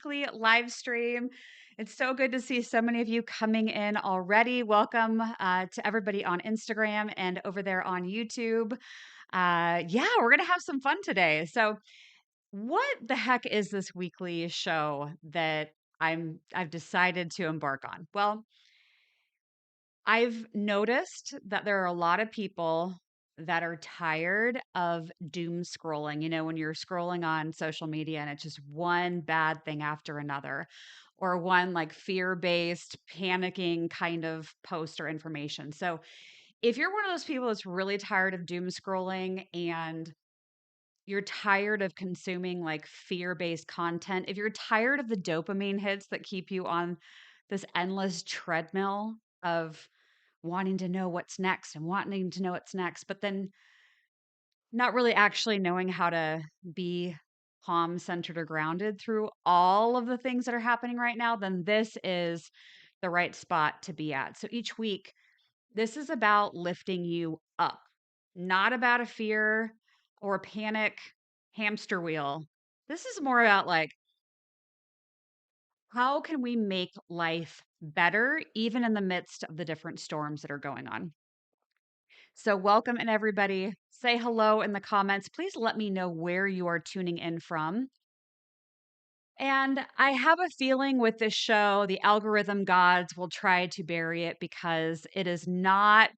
weekly live stream. It's so good to see so many of you coming in already. Welcome to everybody on Instagram and over there on YouTube. Yeah, we're going to have some fun today. So, what the heck is this weekly show that I've decided to embark on? Well, I've noticed that there are a lot of people that are tired of doom scrolling. You know, when you're scrolling on social media and it's just one bad thing after another, or one like fear based, panicking kind of post or information. So, if you're one of those people that's really tired of doom scrolling and you're tired of consuming like fear based content, if you're tired of the dopamine hits that keep you on this endless treadmill of wanting to know what's next and wanting to know what's next, but then not really actually knowing how to be calm, centered, or grounded through all of the things that are happening right now, then this is the right spot to be at. So each week, this is about lifting you up, not about a fear or a panic hamster wheel. This is more about like, how can we make life better, even in the midst of the different storms that are going on? So, welcome and everybody. Say hello in the comments. Please let me know where you are tuning in from. And I have a feeling with this show, the algorithm gods will try to bury it because it is not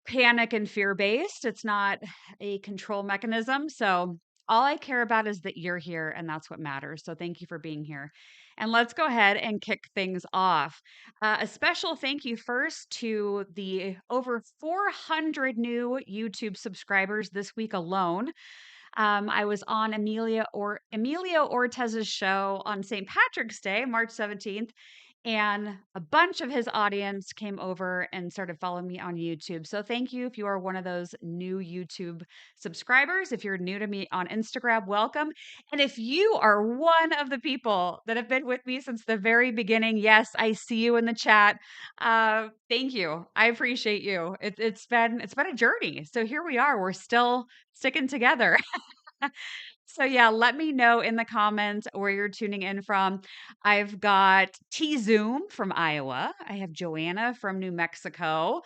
panic and fear based. It's not a control mechanism. So, all I care about is that you're here, and that's what matters. So, thank you for being here. And let's go ahead and kick things off. A special thank you first to the over 400 new YouTube subscribers this week alone. I was on Emilio Ortez's show on St. Patrick's Day, March 17th, and a bunch of his audience came over and started following me on YouTube. So thank you if you are one of those new YouTube subscribers. If you're new to me on Instagram, welcome. And if you are one of the people that have been with me since the very beginning, yes, I see you in the chat. Thank you. I appreciate you. It's been a journey. So here we are. We're still sticking together. So yeah, let me know in the comments where you're tuning in from. I've got T Zoom from Iowa. I have Joanna from New Mexico.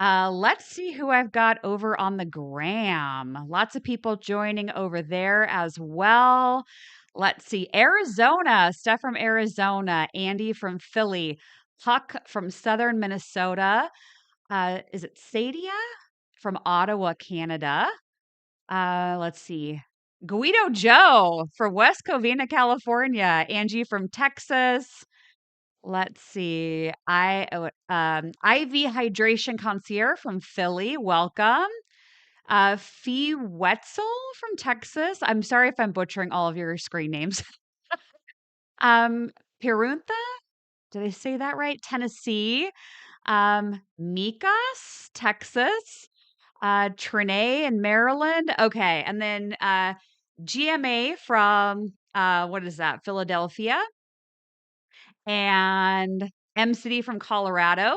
Let's see who I've got over on the gram. Lots of people joining over there as well. Let's see, Arizona, Steph from Arizona, Andy from Philly, Huck from Southern Minnesota. Is it Sadia from Ottawa, Canada? Let's see. Guido Joe from West Covina, California. Angie from Texas. Let's see. IV Hydration Concierge from Philly. Welcome. Fee Wetzel from Texas. I'm sorry if I'm butchering all of your screen names. um, Piruntha, did I say that right? Tennessee. Mikas, Texas. Trinae in Maryland. Okay. And then GMA from what is that? Philadelphia. And M City from Colorado.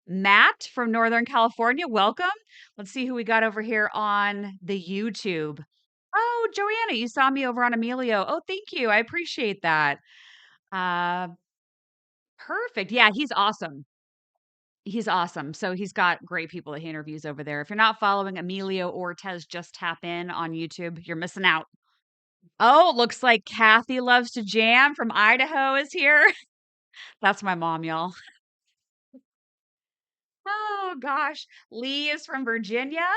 Matt from Northern California. Welcome. Let's see who we got over here on the YouTube. Oh, Joanna, you saw me over on Emilio. Oh, thank you. I appreciate that. Uh Perfect. Yeah, he's awesome. He's awesome. So he's got great people that he interviews over there. If you're not following Emilio Ortez, just tap in on YouTube. You're missing out. Oh, looks like Kathy Loves to Jam from Idaho is here. That's my mom, y'all. Oh gosh. Lee is from Virginia.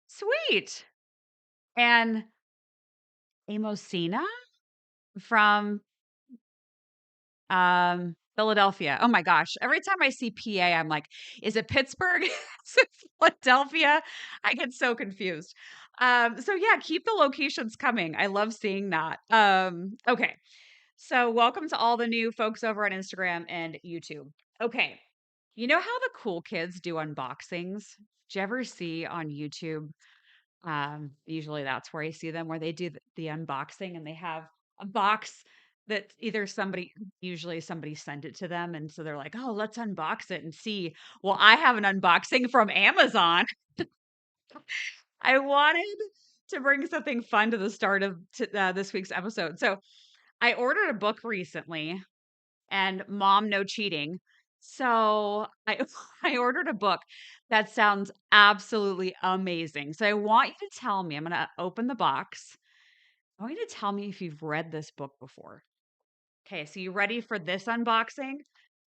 Sweet. And Amosina from Philadelphia. Oh my gosh. Every time I see PA, I'm like, is it Pittsburgh? Is it Philadelphia? I get so confused. So yeah, keep the locations coming. I love seeing that. Okay. So welcome to all the new folks over on Instagram and YouTube. Okay. You know how the cool kids do unboxings? Did you ever see on YouTube? Usually that's where I see them, where they do the unboxing and they have a box that either usually somebody sent it to them. And so they're like, oh, let's unbox it and see. Well, I have an unboxing from Amazon. I wanted to bring something fun to the start of this week's episode. So I ordered a book recently and Mom No Cheating. So I I ordered a book that sounds absolutely amazing. So I want you to tell me, I'm gonna open the box. I want you to tell me if you've read this book before. Okay, so you ready for this unboxing?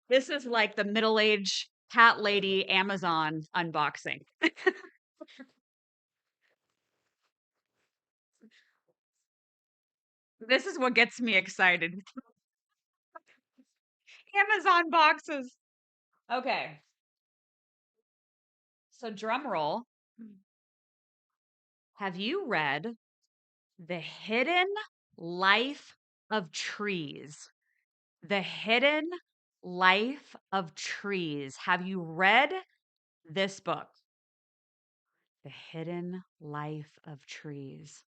This is like the middle-aged cat lady Amazon unboxing. This is what gets me excited. Amazon boxes. Okay, so drum roll. Have you read The Hidden Life of Trees? The Hidden Life of Trees. Have you read this book? The Hidden Life of Trees.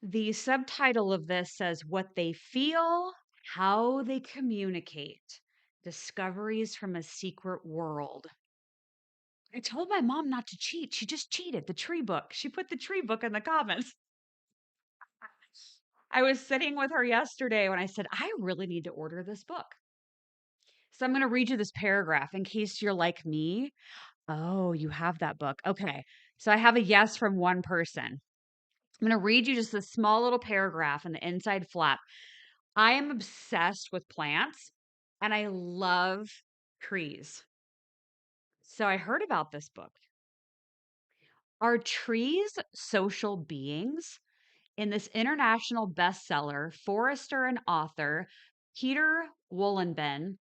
The subtitle of this says What They Feel, How They Communicate, Discoveries from a Secret World. I told my mom not to cheat. She just cheated. The tree book. She put the tree book in the comments. I was sitting with her yesterday when I said, I really need to order this book. So I'm going to read you this paragraph in case you're like me. Oh, you have that book. Okay. So I have a yes from one person. I'm going to read you just this small little paragraph in the inside flap. I am obsessed with plants and I love trees. So I heard about this book. Are trees social beings? In this international bestseller, forester and author Peter Wollenben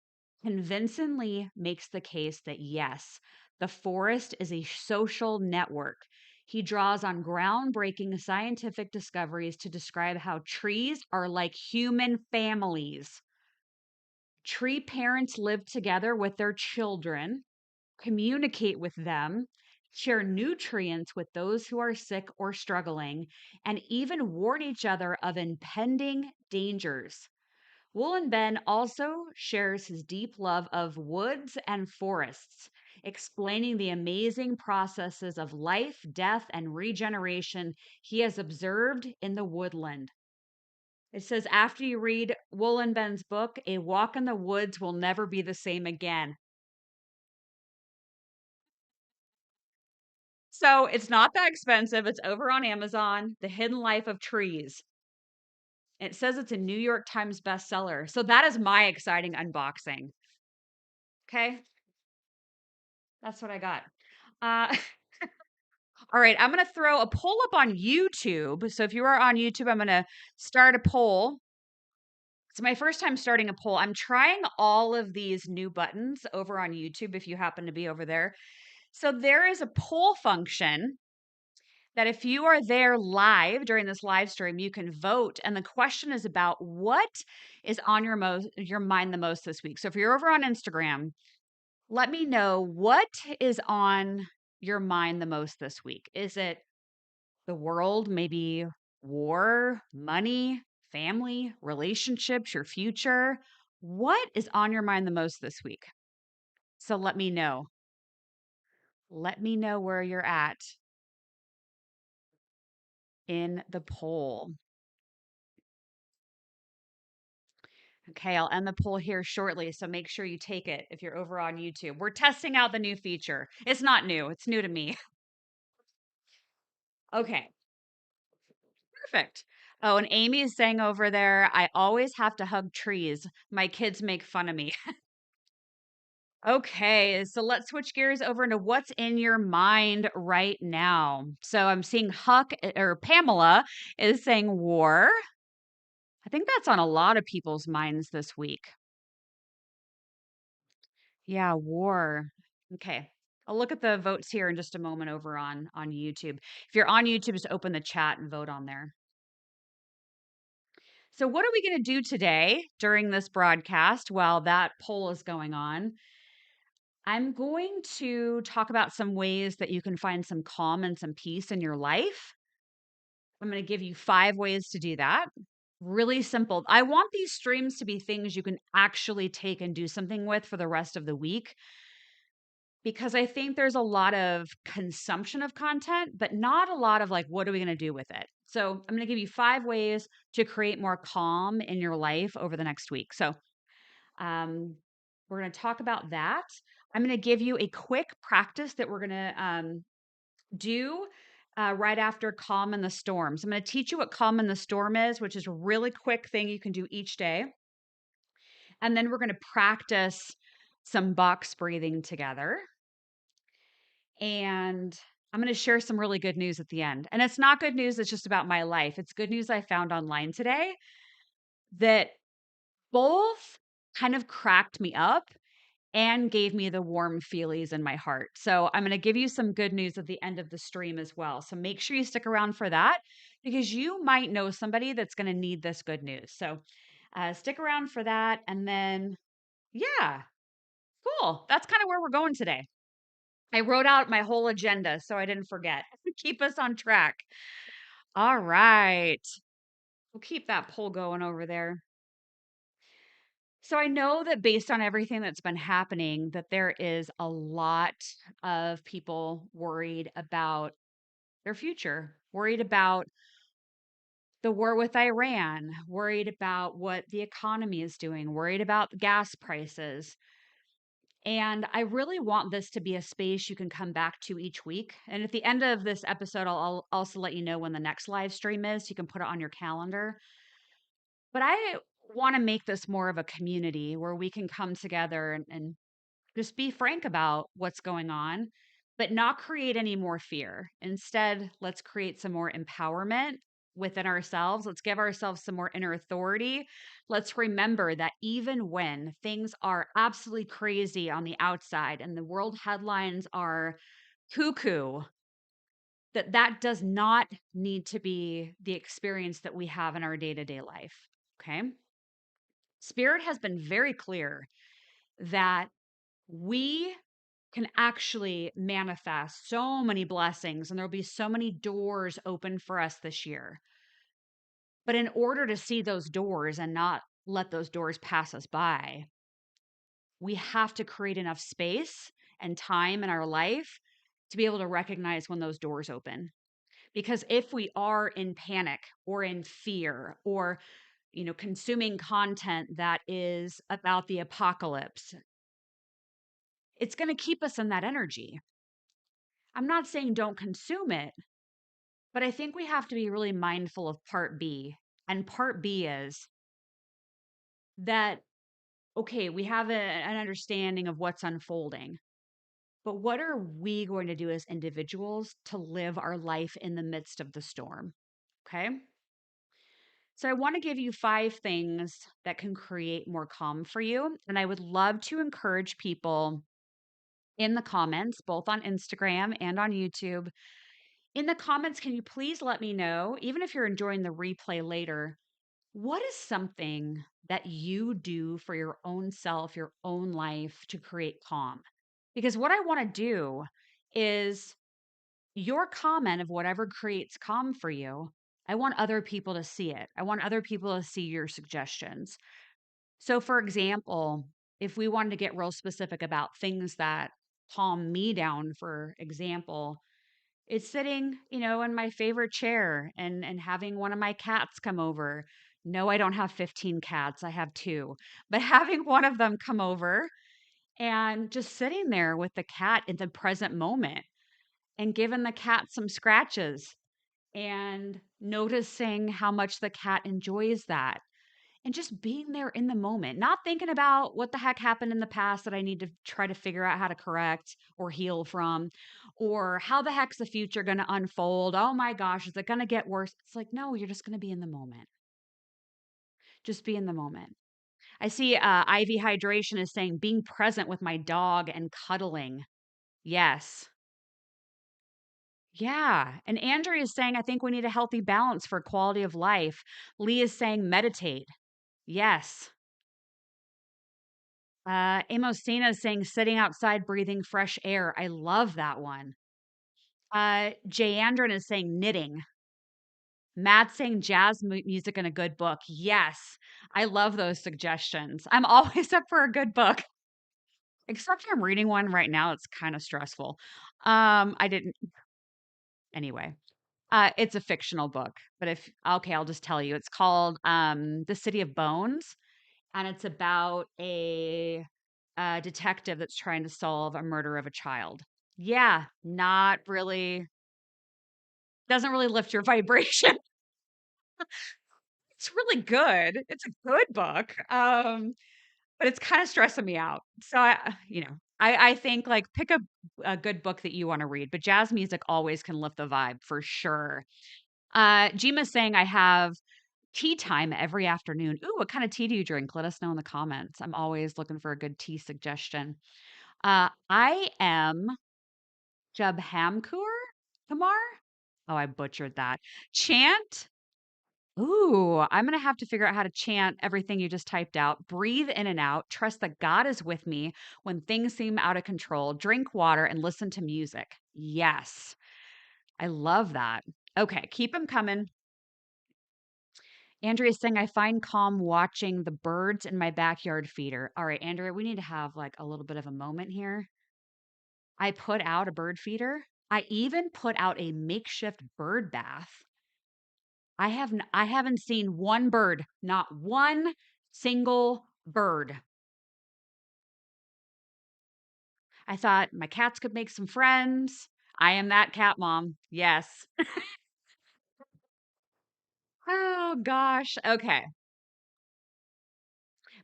convincingly makes the case that yes, the forest is a social network. He draws on groundbreaking scientific discoveries to describe how trees are like human families. Tree parents live together with their children, communicate with them, share nutrients with those who are sick or struggling, and even warn each other of impending dangers. Woolen Ben also shares his deep love of woods and forests, explaining the amazing processes of life, death, and regeneration he has observed in the woodland. It says, after you read Woolen Ben's book, a walk in the woods will never be the same again. So it's not that expensive. It's over on Amazon, The Hidden Life of Trees. It says it's a New York Times bestseller. So that is my exciting unboxing. Okay. That's what I got. Uh, all right. I'm going to throw a poll up on YouTube. So if you are on YouTube, I'm going to start a poll. It's my first time starting a poll. I'm trying all of these new buttons over on YouTube if you happen to be over there. So there is a poll function that if you are there live during this live stream, you can vote. And the question is about what is on your mind the most this week. So if you're over on Instagram, let me know what is on your mind the most this week. Is it the world, maybe war, money, family, relationships, your future? What is on your mind the most this week? So let me know. Let me know where you're at in the poll. Okay, I'll end the poll here shortly, so make sure you take it if you're over on YouTube. We're testing out the new feature. It's not new, it's new to me. Okay, perfect. Oh, and Amy is saying over there, I always have to hug trees. My kids make fun of me. Okay, so let's switch gears over into what's in your mind right now. So I'm seeing Huck or Pamela is saying war. I think that's on a lot of people's minds this week. Yeah, war. Okay. I'll look at the votes here in just a moment over on YouTube. If you're on YouTube, just open the chat and vote on there. So what are we going to do today during this broadcast while that poll is going on? I'm going to talk about some ways that you can find some calm and some peace in your life. I'm going to give you 5 ways to do that. Really simple. I want these streams to be things you can actually take and do something with for the rest of the week, because I think there's a lot of consumption of content, but not a lot of like, what are we going to do with it? So I'm going to give you 5 ways to create more calm in your life over the next week. So um, we're going to talk about that. I'm going to give you a quick practice that we're going to do right after calm in the storm. So I'm going to teach you what calm in the storm is, which is a really quick thing you can do each day. And then we're going to practice some box breathing together. And I'm going to share some really good news at the end. And it's not good news, it's just about my life. It's good news I found online today that both kind of cracked me up and gave me the warm feelies in my heart. So I'm going to give you some good news at the end of the stream as well. So make sure you stick around for that because you might know somebody that's going to need this good news. So stick around for that. And then, yeah, cool. That's kind of where we're going today. I wrote out my whole agenda so I didn't forget. Keep us on track. All right. We'll keep that poll going over there. So I know that based on everything that's been happening, that there is a lot of people worried about their future, worried about the war with Iran, worried about what the economy is doing, worried about gas prices. And I really want this to be a space you can come back to each week. And at the end of this episode, I'll also let you know when the next live stream is. You can put it on your calendar. But I want to make this more of a community where we can come together and just be frank about what's going on, but not create any more fear. Instead, let's create some more empowerment within ourselves. Let's give ourselves some more inner authority. Let's remember that even when things are absolutely crazy on the outside and the world headlines are cuckoo, that does not need to be the experience that we have in our day-to-day life. Okay? Spirit has been very clear that we can actually manifest so many blessings and there'll be so many doors open for us this year. But in order to see those doors and not let those doors pass us by, we have to create enough space and time in our life to be able to recognize when those doors open. Because if we are in panic or in fear or consuming content that is about the apocalypse, it's going to keep us in that energy. I'm not saying don't consume it, but I think we have to be really mindful of part B. And part B is that, okay, we have an understanding of what's unfolding, but what are we going to do as individuals to live our life in the midst of the storm? Okay. So I want to give you 5 things that can create more calm for you. And I would love to encourage people in the comments, both on Instagram and on YouTube. In the comments, can you please let me know, even if you're enjoying the replay later, what is something that you do for your own self, your own life to create calm? Because what I want to do is your comment of whatever creates calm for you. I want other people to see it. I want other people to see your suggestions. So, for example, if we wanted to get real specific about things that calm me down, for example, it's sitting, in my favorite chair and having one of my cats come over. No, I don't have 15 cats. I have 2. But having one of them come over and just sitting there with the cat in the present moment and giving the cat some scratches and noticing how much the cat enjoys that and just being there in the moment, not thinking about what the heck happened in the past that I need to try to figure out how to correct or heal from, or how the heck's the future going to unfold. Oh my gosh, is it going to get worse? It's like, no, you're just going to be in the moment. Just be in the moment. I see Ivy Hydration is saying being present with my dog and cuddling. Yes. Yeah. And Andrea is saying, I think we need a healthy balance for quality of life. Lee is saying meditate. Yes. Amosina is saying sitting outside, breathing fresh air. I love that one. Jayandran is saying knitting. Matt saying jazz music and a good book. Yes, I love those suggestions. I'm always up for a good book, except I'm reading one right now. It's kind of stressful. I didn't, anyway. It's a fictional book, but if okay, I'll just tell you. It's called The City of Bones, and it's about a detective that's trying to solve a murder of a child. Yeah, not really, doesn't really lift your vibration. It's really good. It's a good book. But it's kinda stressing me out. So I think, like, pick a good book that you wanna read, but jazz music always can lift the vibe for sure. Jima's saying, "I have tea time every afternoon." Ooh, what kinda tea do you drink? Let us know in the comments. I'm always looking for a good tea suggestion. I am Jabhamkur Kumar? Oh, I butchered that. Chant. Ooh, I'm gonna have to figure out how to chant everything you just typed out. Breathe in and out. Trust that God is with me when things seem out of control. Drink water and listen to music. Yes, I love that. Okay, keep them coming. Andrea's saying, I find calm watching the birds in my backyard feeder. All right, Andrea, we need to have like a little bit of a moment here. I put out a bird feeder. I even put out a makeshift bird bath. I haven't seen one bird, not one single bird. I thought my cats could make some friends. I am that cat mom. Yes. Oh gosh. Okay.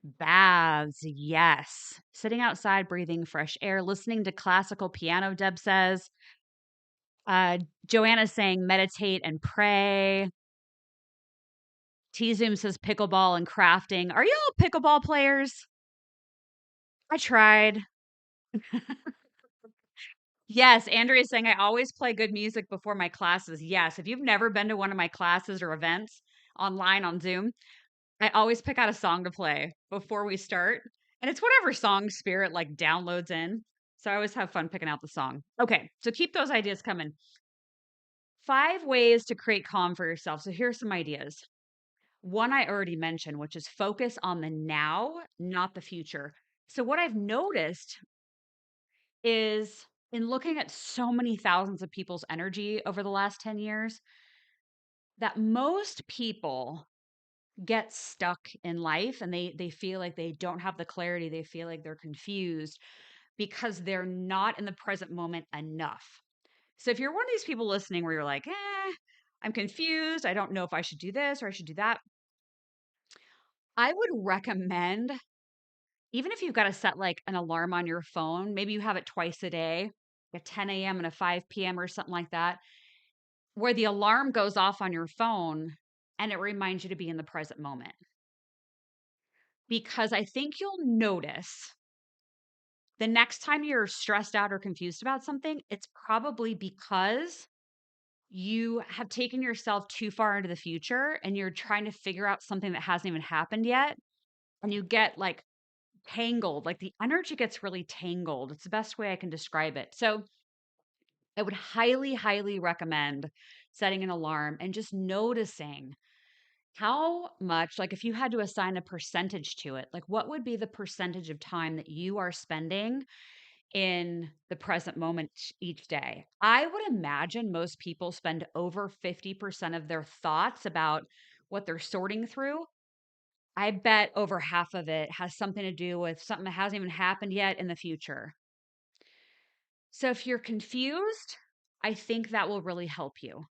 Baths. Yes. Sitting outside, breathing fresh air, listening to classical piano, Deb says. Uh, Joanna's saying meditate and pray. T Zoom says pickleball and crafting. Are you all pickleball players? I tried. Yes, Andrea is saying I always play good music before my classes. Yes, if you've never been to one of my classes or events online on Zoom, I always pick out a song to play before we start. And it's whatever song spirit like downloads in. So I always have fun picking out the song. Okay, so keep those ideas coming. 5 ways to create calm for yourself. So here's some ideas. One I already mentioned, which is focus on the now, not the future. So what I've noticed is in looking at so many thousands of people's energy over the last 10 years, that most people get stuck in life and they feel like they don't have the clarity, they feel like they're confused because they're not in the present moment enough. So if you're one of these people listening where you're like, I'm confused, I don't know if I should do this or I should do that, I would recommend, even if you've got to set like an alarm on your phone, maybe you have it twice a day, a 10 a.m. and a 5 p.m. or something like that, where the alarm goes off on your phone and it reminds you to be in the present moment. Because I think you'll notice the next time you're stressed out or confused about something, it's probably because you have taken yourself too far into the future and you're trying to figure out something that hasn't even happened yet. And you get like tangled, like the energy gets really tangled. It's the best way I can describe it. So I would highly, highly recommend setting an alarm and just noticing how much, like if you had to assign a percentage to it, like what would be the percentage of time that you are spending in the present moment each day? I would imagine most people spend over 50% of their thoughts about what they're sorting through. I bet over half of it has something to do with something that hasn't even happened yet in the future. So if you're confused, I think that will really help you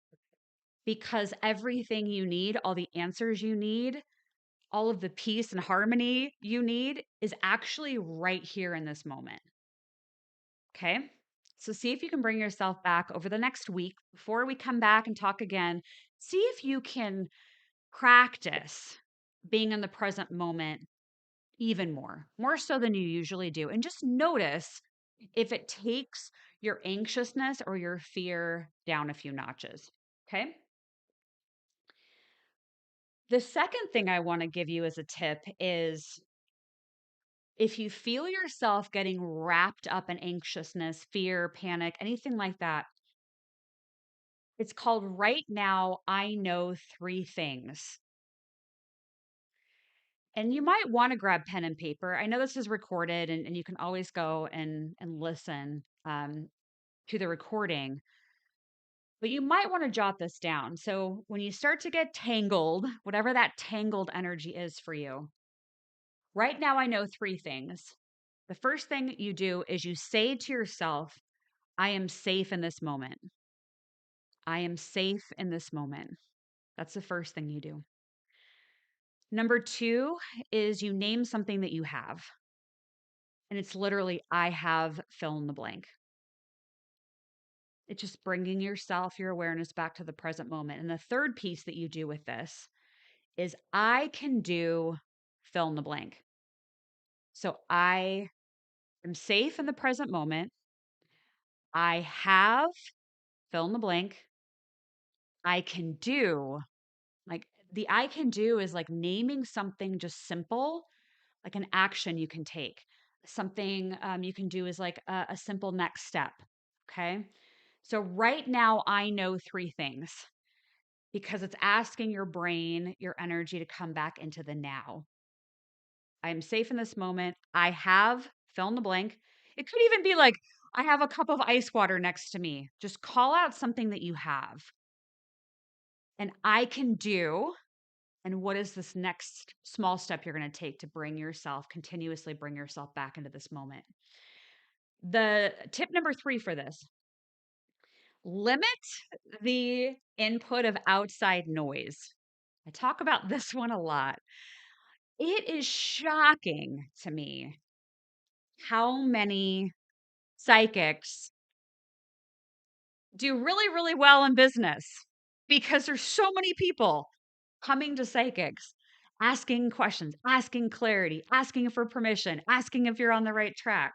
because everything you need, all the answers you need, all of the peace and harmony you need is actually right here in this moment. Okay. So see if you can bring yourself back over the next week before we come back and talk again. See if you can practice being in the present moment even more so than you usually do. And just notice if it takes your anxiousness or your fear down a few notches. Okay. The second thing I want to give you as a tip is if you feel yourself getting wrapped up in anxiousness, fear, panic, anything like that, it's called Right Now I Know Three Things. And you might want to grab pen and paper. I know this is recorded and you can always go and listen to the recording. But you might want to jot this down. So when you start to get tangled, whatever that tangled energy is for you, right now I know three things. The first thing you do is you say to yourself, I am safe in this moment. I am safe in this moment. That's the first thing you do. Number two is you name something that you have. And it's literally, I have fill in the blank. It's just bringing yourself, your awareness back to the present moment. And the third piece that you do with this is I can do fill in the blank. So I am safe in the present moment. I have fill in the blank. I can do, like the I can do is like naming something just simple, like an action you can take. Something you can do is like a simple next step. Okay. So right now, I know three things because it's asking your brain, your energy to come back into the now. I am safe in this moment. I have fill in the blank. It could even be like, I have a cup of ice water next to me. Just call out something that you have. And I can do. And what is this next small step you're going to take to continuously bring yourself back into this moment? The tip number three for this: limit the input of outside noise. I talk about this one a lot. It is shocking to me how many psychics do really, really well in business because there's so many people coming to psychics, asking questions, asking clarity, asking for permission, asking if you're on the right track.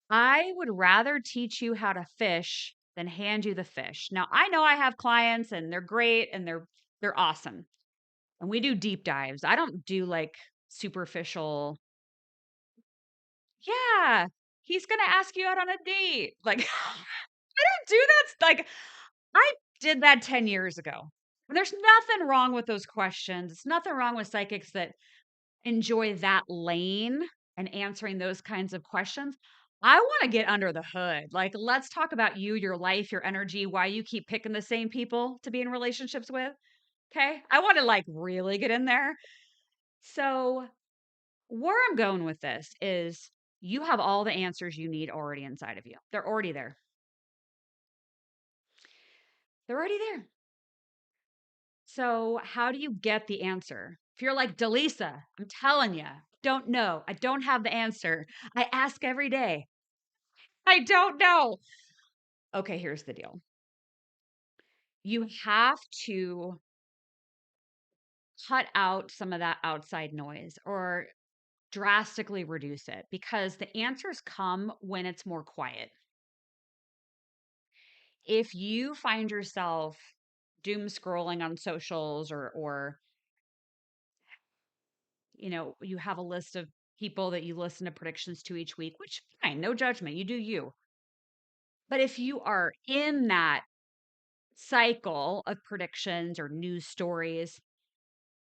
I would rather teach you how to fish than hand you the fish. Now, I know I have clients and they're great and they're awesome. And we do deep dives. I don't do like superficial, yeah, he's going to ask you out on a date. Like I don't do that. Like I did that 10 years ago. And there's nothing wrong with those questions. It's nothing wrong with psychics that enjoy that lane and answering those kinds of questions. I want to get under the hood. Like, let's talk about you, your life, your energy, why you keep picking the same people to be in relationships with. Okay. I want to like really get in there. So, where I'm going with this is you have all the answers you need already inside of you. They're already there. They're already there. So, how do you get the answer? If you're like, Delisa, I'm telling you, don't know. I don't have the answer. I ask every day. I don't know. Okay, here's the deal. You have to cut out some of that outside noise or drastically reduce it because the answers come when it's more quiet. If you find yourself doom scrolling on socials or you have a list of people that you listen to predictions to each week, which fine, no judgment, you do you. But if you are in that cycle of predictions or news stories,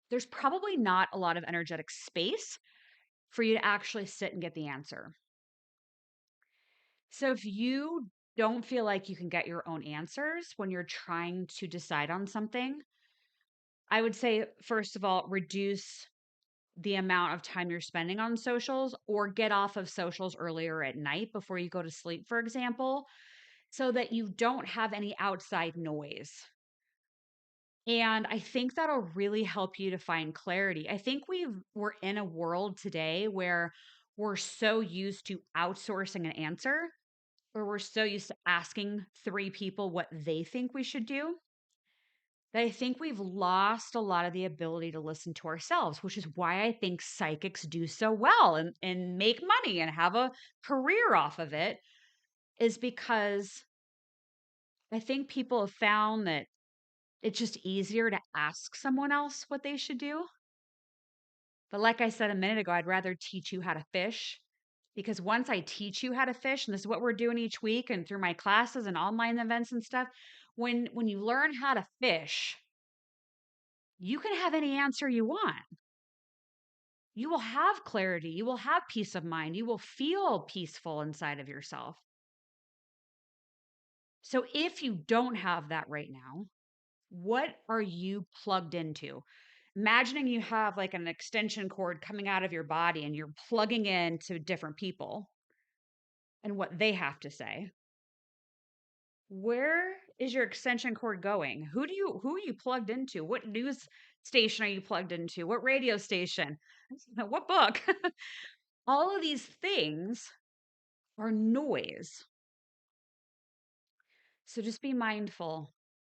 there's probably not a lot of energetic space for you to actually sit and get the answer. So if you don't feel like you can get your own answers when you're trying to decide on something, I would say, first of all, reduce the amount of time you're spending on socials or get off of socials earlier at night before you go to sleep, for example, so that you don't have any outside noise. And I think that'll really help you to find clarity. I think we're in a world today where we're so used to outsourcing an answer, or we're so used to asking three people what they think we should do, that I think we've lost a lot of the ability to listen to ourselves, which is why I think psychics do so well and make money and have a career off of it, is because I think people have found that it's just easier to ask someone else what they should do. But like I said a minute ago, I'd rather teach you how to fish because once I teach you how to fish, and this is what we're doing each week and through my classes and online events and stuff, when you learn how to fish, you can have any answer you want. You will have clarity, you will have peace of mind, you will feel peaceful inside of yourself. So if you don't have that right now, what are you plugged into? Imagining you have like an extension cord coming out of your body and you're plugging into different people and what they have to say. Where is your extension cord going? Who are you plugged into? What news station are you plugged into? What radio station? What book? All of these things are noise. So just be mindful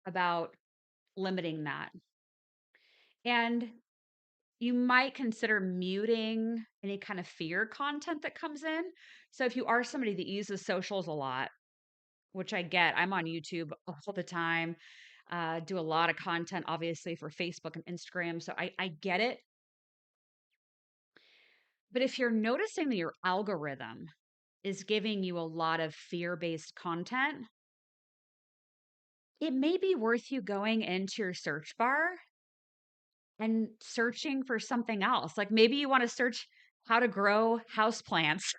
about limiting that. And you might consider muting any kind of fear content that comes in. So if you are somebody that uses socials a lot, which I get, I'm on YouTube all the time, do a lot of content, obviously, for Facebook and Instagram. So I get it. But if you're noticing that your algorithm is giving you a lot of fear based content, it may be worth you going into your search bar and searching for something else. Like maybe you want to search how to grow houseplants.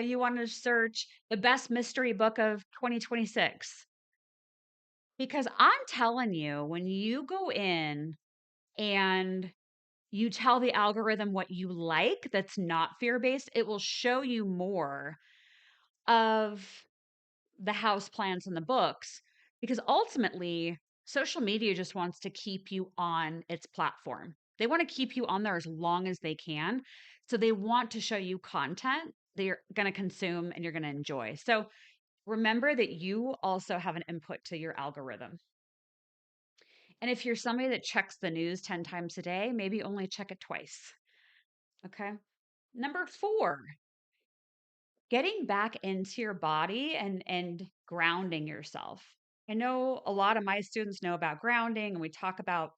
You want to search the best mystery book of 2026. Because I'm telling you, when you go in and you tell the algorithm what you like that's not fear based, it will show you more of the house plans and the books because ultimately social media just wants to keep you on its platform. They want to keep you on there as long as they can. So they want to show you content that you're going to consume and you're going to enjoy. So remember that you also have an input to your algorithm. And if you're somebody that checks the news 10 times a day, maybe only check it twice. Okay. Number 4, getting back into your body and grounding yourself. I know a lot of my students know about grounding and we talk about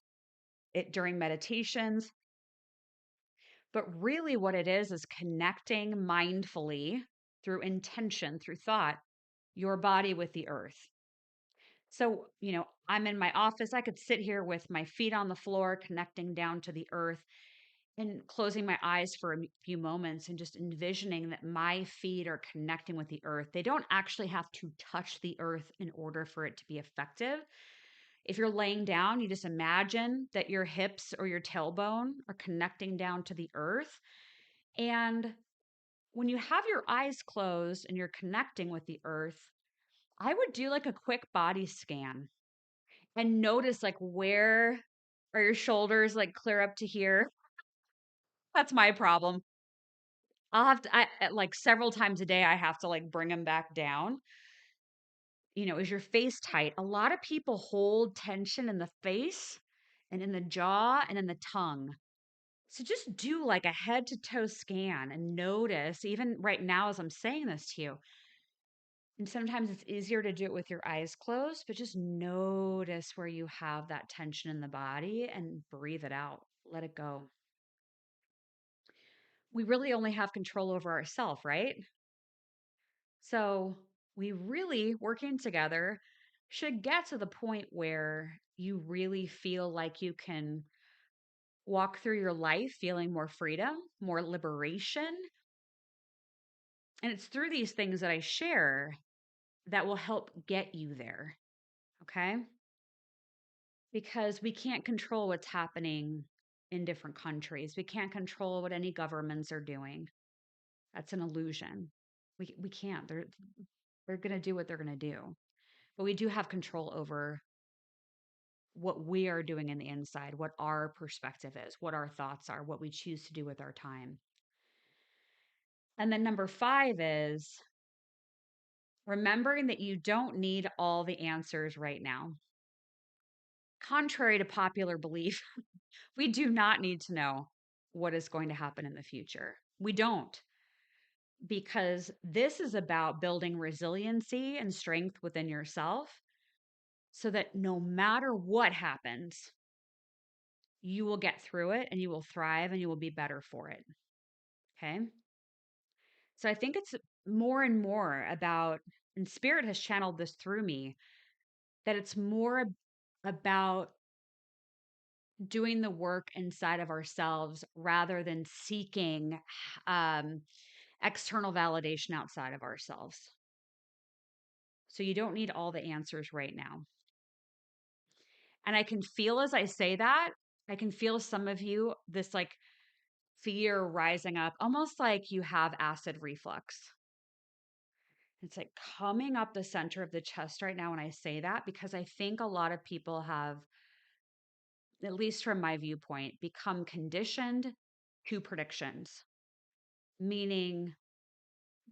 it during meditations, but really what it is connecting mindfully through intention, through thought, your body with the earth. So, I'm in my office. I could sit here with my feet on the floor, connecting down to the earth and closing my eyes for a few moments and just envisioning that my feet are connecting with the earth. They don't actually have to touch the earth in order for it to be effective. If you're laying down, you just imagine that your hips or your tailbone are connecting down to the earth. And when you have your eyes closed and you're connecting with the earth, I would do like a quick body scan and notice like where are your shoulders like clear up to here. That's my problem. I'll have to like several times a day I have to like bring them back down. Is your face tight? A lot of people hold tension in the face and in the jaw and in the tongue. So just do like a head to toe scan and notice, even right now as I'm saying this to you. And sometimes it's easier to do it with your eyes closed, but just notice where you have that tension in the body and breathe it out. Let it go. We really only have control over ourselves, right? So we really, working together, should get to the point where you really feel like you can walk through your life feeling more freedom, more liberation. And it's through these things that I share that will help get you there. Okay. Because we can't control what's happening in different countries. We can't control what any governments are doing. That's an illusion. We can't. They're going to do what they're going to do. But we do have control over what we are doing in the inside, what our perspective is, what our thoughts are, what we choose to do with our time. And then number 5 is remembering that you don't need all the answers right now. Contrary to popular belief, we do not need to know what is going to happen in the future. We don't, because this is about building resiliency and strength within yourself so that no matter what happens, you will get through it and you will thrive and you will be better for it. Okay. So I think it's more and more about, and Spirit has channeled this through me, that it's more about doing the work inside of ourselves rather than seeking um, external validation outside of ourselves. So you don't need all the answers right now. And I can feel as I say that, I can feel some of you, this like fear rising up, almost like you have acid reflux. It's like coming up the center of the chest right now when I say that, because I think a lot of people have, at least from my viewpoint, become conditioned to predictions, meaning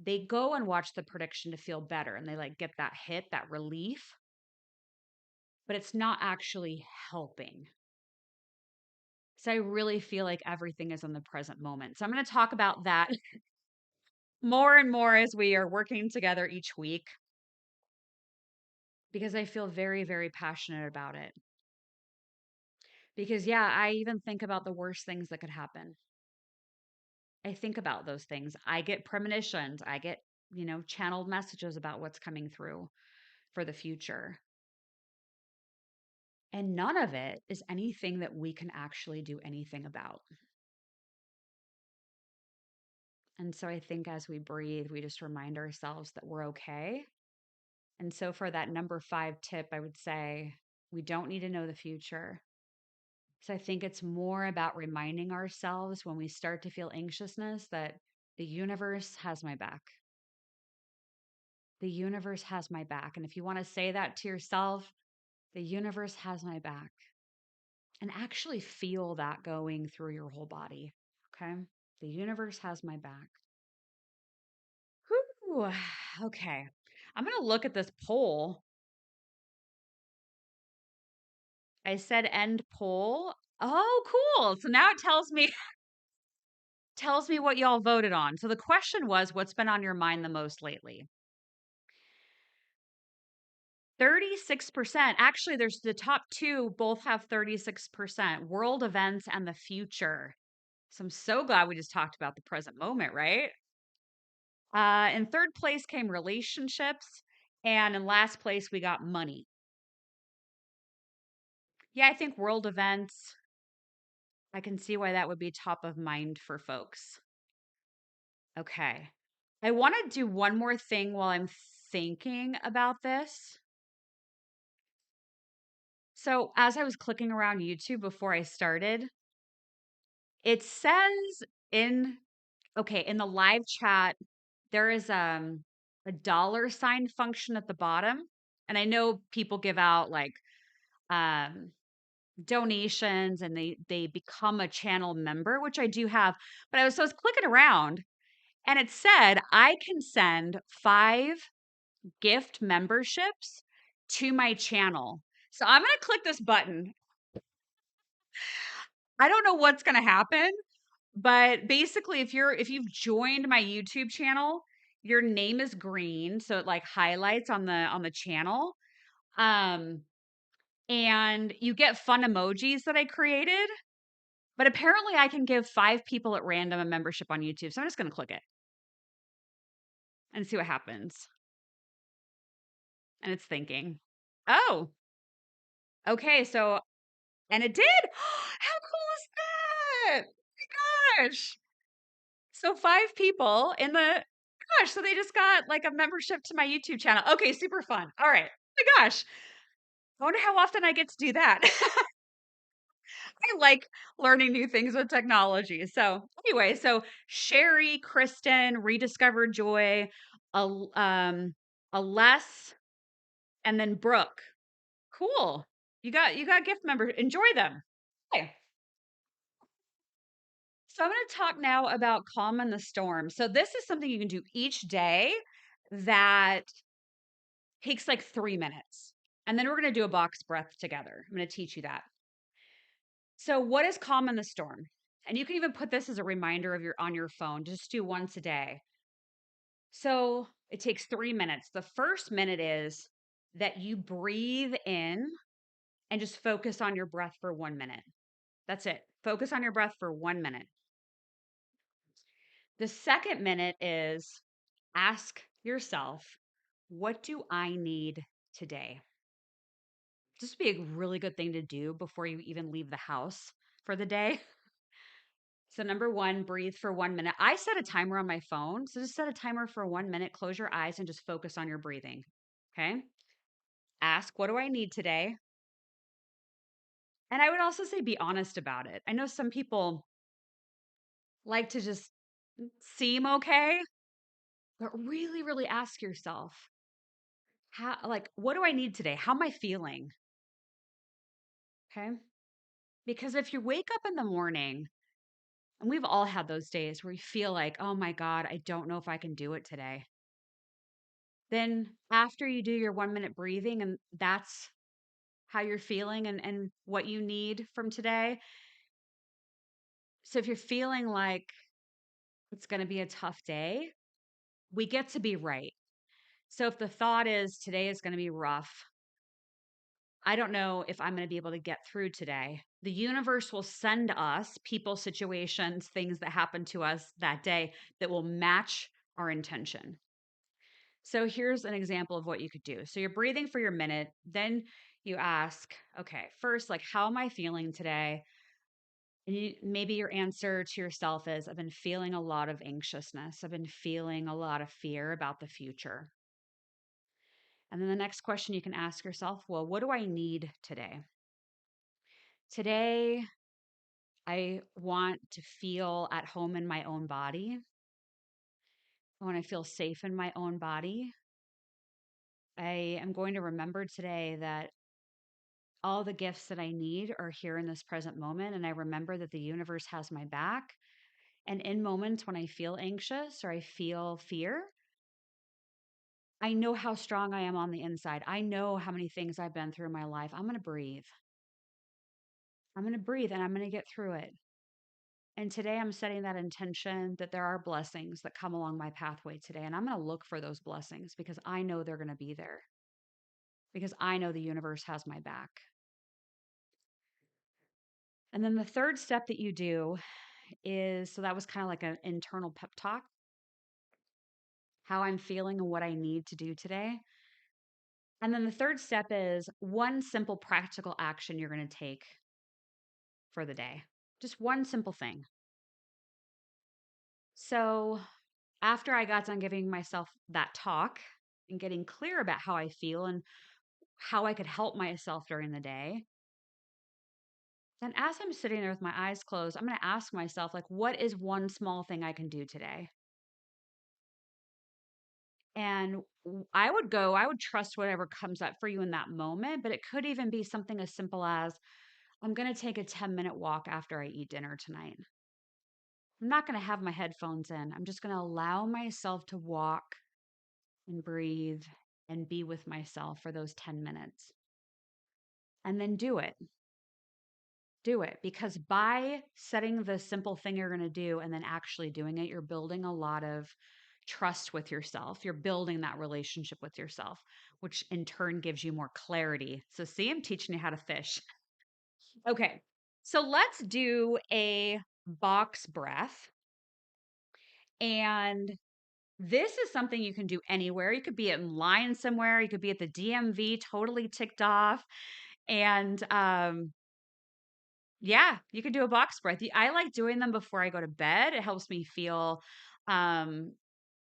they go and watch the prediction to feel better and they like get that hit, that relief, but it's not actually helping. So I really feel like everything is in the present moment. So I'm going to talk about that more and more as we are working together each week because I feel very, very passionate about it. Because, yeah, I even think about the worst things that could happen. I think about those things. I get premonitions. I get, channeled messages about what's coming through for the future. And none of it is anything that we can actually do anything about. And so I think as we breathe, we just remind ourselves that we're okay. And so for that number 5 tip, I would say we don't need to know the future. So I think it's more about reminding ourselves when we start to feel anxiousness that the universe has my back. The universe has my back. And if you want to say that to yourself, the universe has my back. And actually feel that going through your whole body. Okay. The universe has my back. Whew. Okay. I'm going to look at this poll. I said end poll. Oh, cool. So now it tells me what y'all voted on. So the question was, what's been on your mind the most lately? 36%. Actually, there's the top two both have 36%. World events and the future. So I'm so glad we just talked about the present moment, right? In third place came relationships. And in last place, we got money. Yeah, I think world events, I can see why that would be top of mind for folks. Okay. I want to do one more thing while I'm thinking about this. So, as I was clicking around YouTube before I started, it says in in the live chat there is a dollar sign function at the bottom, and I know people give out like um donations and they become a channel member, which I do have, but I was clicking around and it said I can send 5 gift memberships to my channel. So I'm going to click this button. I don't know what's going to happen, but basically if you've joined my YouTube channel, your name is green, so it like highlights on the channel. Um and you get fun emojis that I created, but apparently I can give 5 people at random a membership on YouTube. So I'm just going to click it and see what happens. And it's thinking, "Oh, okay, so and it did. How cool is that? Oh my gosh. So 5 people in the gosh, so they just got like a membership to my YouTube channel. Okay, super fun. All right. Oh my gosh. I wonder how often I get to do that. I like learning new things with technology. So anyway, so Sherry, Kristen, Rediscovered Joy, a less, and then Brooke. Cool. You got gift members. Enjoy them. Okay. So I'm going to talk now about calm in the storm. So this is something you can do each day that takes like 3 minutes. And then we're going to do a box breath together. I'm going to teach you that. So what is calm in the storm? And you can even put this as a reminder of your on your phone. Just do once a day. So it takes 3 minutes. The first minute is that you breathe in and just focus on your breath for 1 minute. That's it. Focus on your breath for 1 minute. The second minute is ask yourself, what do I need today? This would be a really good thing to do before you even leave the house for the day. So, number one, breathe for 1 minute. I set a timer on my phone. So, just set a timer for 1 minute, close your eyes, and just focus on your breathing. Okay. Ask, what do I need today? And I would also say be honest about it. I know some people like to just seem okay, but really, really ask yourself, how, like, what do I need today? How am I feeling? Okay. Because if you wake up in the morning, and we've all had those days where you feel like, oh my God, I don't know if I can do it today. Then after you do your 1 minute breathing and that's how you're feeling and what you need from today. So if you're feeling like it's going to be a tough day, we get to be right. So if the thought is today is going to be rough, I don't know if I'm going to be able to get through today. The universe will send us people, situations, things that happen to us that day that will match our intention. So here's an example of what you could do. So you're breathing for your minute, then you ask, okay, first, like, how am I feeling today? And maybe your answer to yourself is, I've been feeling a lot of anxiousness. I've been feeling a lot of fear about the future. And then the next question you can ask yourself, well, what do I need today? Today, I want to feel at home in my own body. I want to feel safe in my own body. I am going to remember today that all the gifts that I need are here in this present moment. And I remember that the universe has my back. And in moments when I feel anxious or I feel fear, I know how strong I am on the inside. I know how many things I've been through in my life. I'm going to breathe. I'm going to breathe and I'm going to get through it. And today I'm setting that intention that there are blessings that come along my pathway today. And I'm going to look for those blessings because I know they're going to be there, because I know the universe has my back. And then the third step that you do is, so that was kind of like an internal pep talk, how I'm feeling and what I need to do today. And then the third step is one simple practical action you're going to take for the day. Just one simple thing. So after I got done giving myself that talk and getting clear about how I feel and how I could help myself during the day, then as I'm sitting there with my eyes closed, I'm going to ask myself, like, what is one small thing I can do today? And I would trust whatever comes up for you in that moment, but it could even be something as simple as I'm going to take a 10-minute walk after I eat dinner tonight. I'm not going to have my headphones in. I'm just going to allow myself to walk and breathe and be with myself for those 10 minutes. And then do it. Do it, because by setting the simple thing you're going to do and then actually doing it, you're building a lot of trust with yourself. You're building that relationship with yourself, which in turn gives you more clarity. So, see, I'm teaching you how to fish. Okay. So, let's do a box breath. And this is something you can do anywhere. You could be in line somewhere, you could be at the DMV, totally ticked off. And yeah, you could do a box breath. I like doing them before I go to bed. It helps me feel um,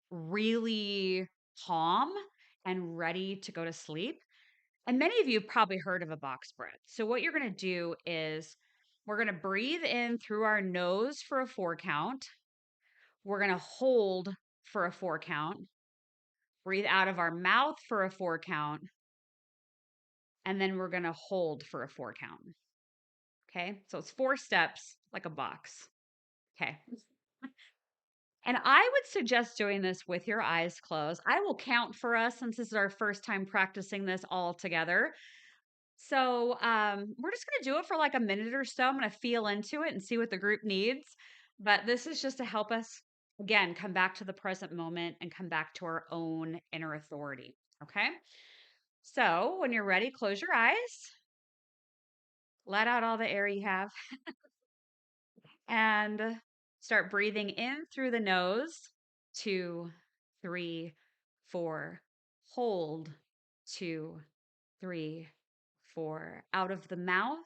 really calm and ready to go to sleep. And many of you have probably heard of a box breath. So, what you're going to do is we're going to breathe in through our nose for a 4 count. We're going to hold for a 4 count, breathe out of our mouth for a 4 count, and then we're going to hold for a 4 count. Okay. So, it's 4 steps like a box. Okay. And I would suggest doing this with your eyes closed. I will count for us since this is our first time practicing this all together. So we're just going to do it for like a minute or so. I'm going to feel into it and see what the group needs. But this is just to help us, again, come back to the present moment and come back to our own inner authority. Okay. So when you're ready, close your eyes, let out all the air you have, and start breathing in through the nose. 2, 3, 4. Hold. 2, 3, 4. Out of the mouth.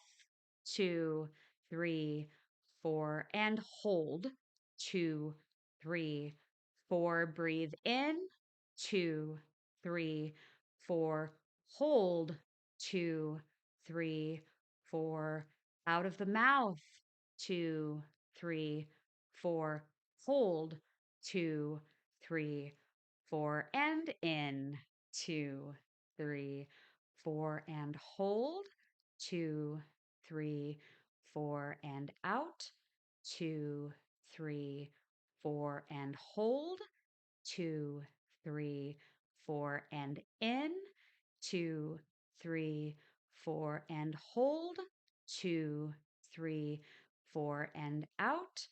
2, 3, 4. And hold. 2, 3, 4. Breathe in. 2, 3, 4. Hold. 2, 3, 4. Out of the mouth. 2, 3, 4. Hold. 2, 3, 4. And in. 2, 3, 4. And hold. 2, 3, 4. And out. 2, 3, 4. And hold. 2, 3, 4. And in. 2, 3, 4. And hold. 2, 3, 4. And out.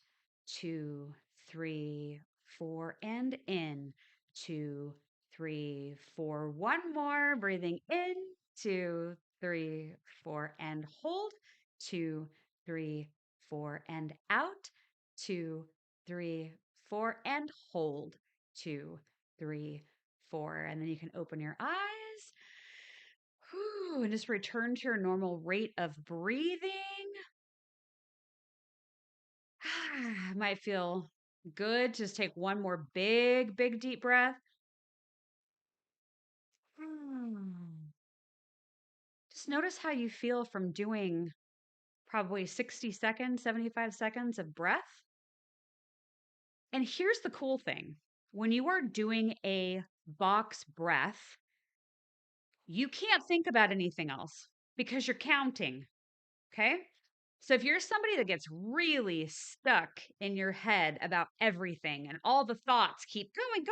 2, 3, 4. And in. 2, 3, 4. One more. Breathing in. 2, 3, 4. And hold. 2, 3, 4. And out. 2, 3, 4. And hold. 2, 3, 4. And then you can open your eyes. Whew, and just return to your normal rate of breathing. Might feel good. Just take one more big deep breath. Just notice how you feel from doing probably 60 seconds, 75 seconds of breath. And here's the cool thing. When you are doing a box breath, you can't think about anything else because you're counting. Okay. So if you're somebody that gets really stuck in your head about everything and all the thoughts keep going.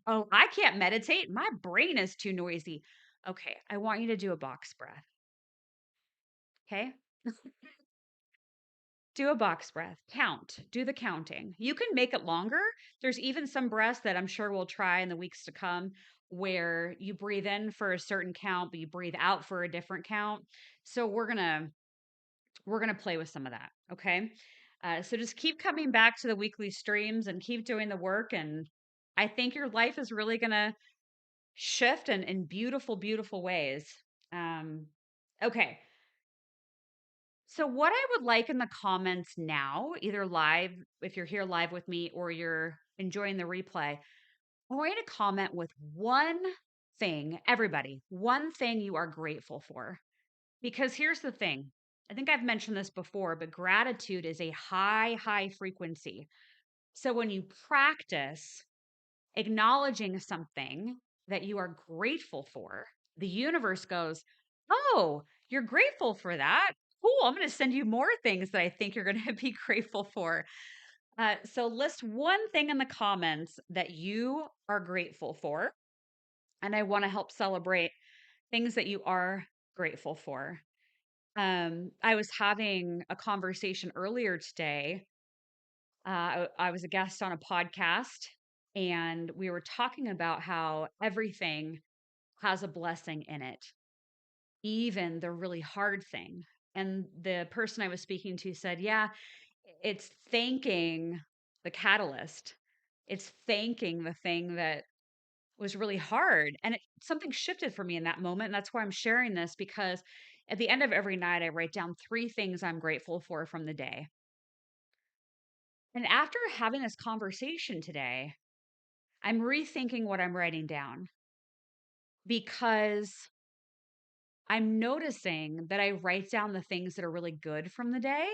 Oh, I can't meditate. My brain is too noisy. Okay. I want you to do a box breath. Okay. Do a box breath. Count. Do the counting. You can make it longer. There's even some breaths that I'm sure we'll try in the weeks to come where you breathe in for a certain count, but you breathe out for a different count. So we're gonna play with some of that. Okay. So just keep coming back to the weekly streams and keep doing the work. And I think your life is really gonna shift in beautiful ways. Um, okay. So, what I would like in the comments now, either live, if you're here live with me, or you're enjoying the replay, I want you to comment with one thing, everybody, one thing you are grateful for. Because here's the thing, I think I've mentioned this before, but gratitude is a high frequency. So, when you practice acknowledging something that you are grateful for, the universe goes, "Oh, you're grateful for that? Cool. I'm going to send you more things that I think you're going to be grateful for." So, list one thing in the comments that you are grateful for. And I want to help celebrate things that you are grateful for. I was having a conversation earlier today. I was a guest on a podcast, and we were talking about how everything has a blessing in it, even the really hard thing. And the person I was speaking to said, "Yeah, it's thanking the catalyst. It's thanking the thing that was really hard." And something shifted for me in that moment. And that's why I'm sharing this, because at the end of every night, I write down 3 things I'm grateful for from the day. And after having this conversation today, I'm rethinking what I'm writing down because I'm noticing that I write down the things that are really good from the day.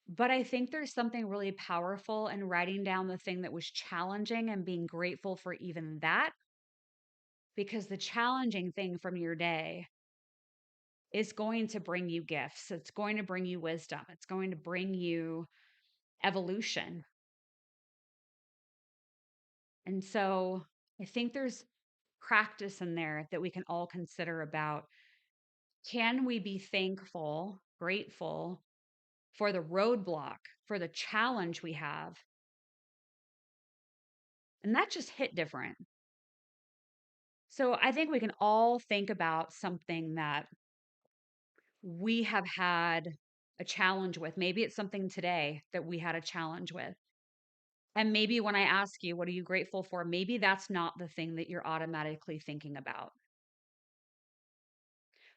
But I think there's something really powerful in writing down the thing that was challenging and being grateful for even that, because the challenging thing from your day is going to bring you gifts. It's going to bring you wisdom. It's going to bring you evolution. And so I think there's practice in there that we can all consider about, can we be thankful, grateful for the roadblock, for the challenge we have? And that just hit different. So I think we can all think about something that we have had a challenge with. Maybe it's something today that we had a challenge with. And maybe when I ask you, what are you grateful for? Maybe that's not the thing that you're automatically thinking about.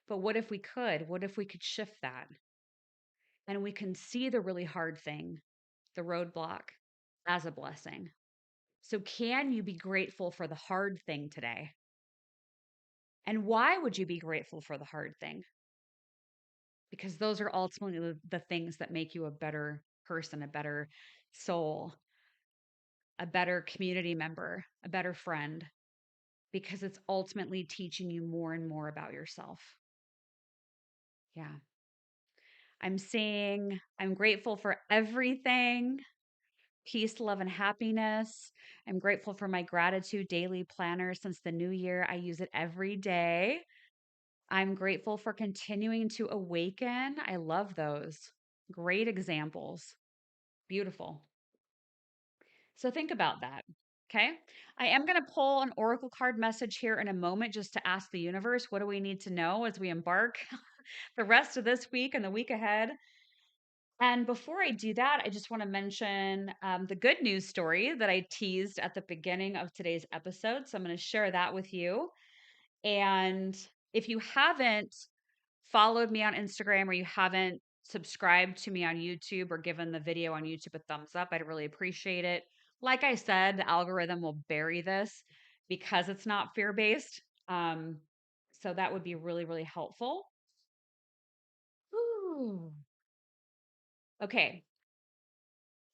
But what if we could? What if we could shift that and we can see the really hard thing, the roadblock, as a blessing? So, can you be grateful for the hard thing today? And why would you be grateful for the hard thing? Because those are ultimately the things that make you a better person, a better soul, a better community member, a better friend, because it's ultimately teaching you more and more about yourself. Yeah. I'm saying I'm grateful for everything, peace, love, and happiness. I'm grateful for my gratitude daily planner since the new year. I use it every day. I'm grateful for continuing to awaken. I love those. Great examples. Beautiful. So think about that. Okay. I am going to pull an oracle card message here in a moment just to ask the universe, what do we need to know as we embark the rest of this week and the week ahead? And before I do that, I just want to mention the good news story that I teased at the beginning of today's episode. So I'm going to share that with you. And if you haven't followed me on Instagram or you haven't subscribed to me on YouTube or given the video on YouTube a thumbs up, I'd really appreciate it. Like I said, the algorithm will bury this because it's not fear based. Um, so that would be really, really helpful. Ooh. Okay.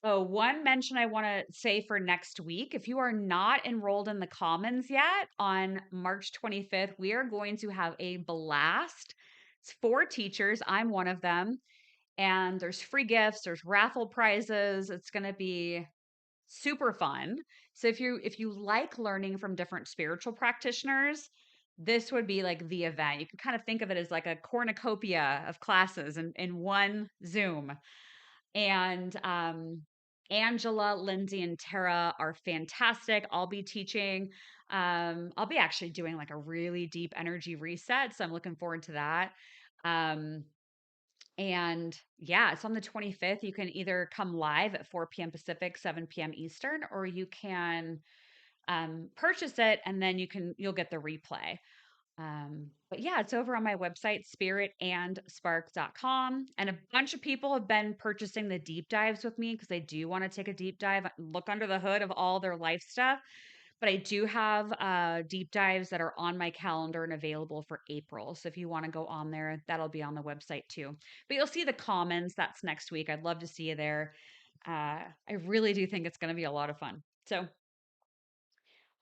Oh, one mention I want to say for next week. If you are not enrolled in the Commons yet, on March 25th, we are going to have a blast. It's for teachers. I'm one of them. And there's free gifts, there's raffle prizes. It's going to be super fun. So if you like learning from different spiritual practitioners, this would be like the event. You can kind of think of it as like a cornucopia of classes in one Zoom. And Angela, Lindsay, and Tara are fantastic. I'll be teaching. I'll be actually doing like a really deep energy reset. So I'm looking forward to that. Um, and yeah, it's on the 25th. You can either come live at 4 p.m. Pacific, 7 p.m. Eastern, or you can purchase it and then you'll get the replay. But yeah, it's over on my website, spiritandspark.com. And a bunch of people have been purchasing the deep dives with me because they do want to take a deep dive, look under the hood of all their life stuff. But I do have deep dives that are on my calendar and available for April. So if you want to go on there, that'll be on the website too. But you'll see the Commons. That's next week. I'd love to see you there. I really do think it's going to be a lot of fun. So,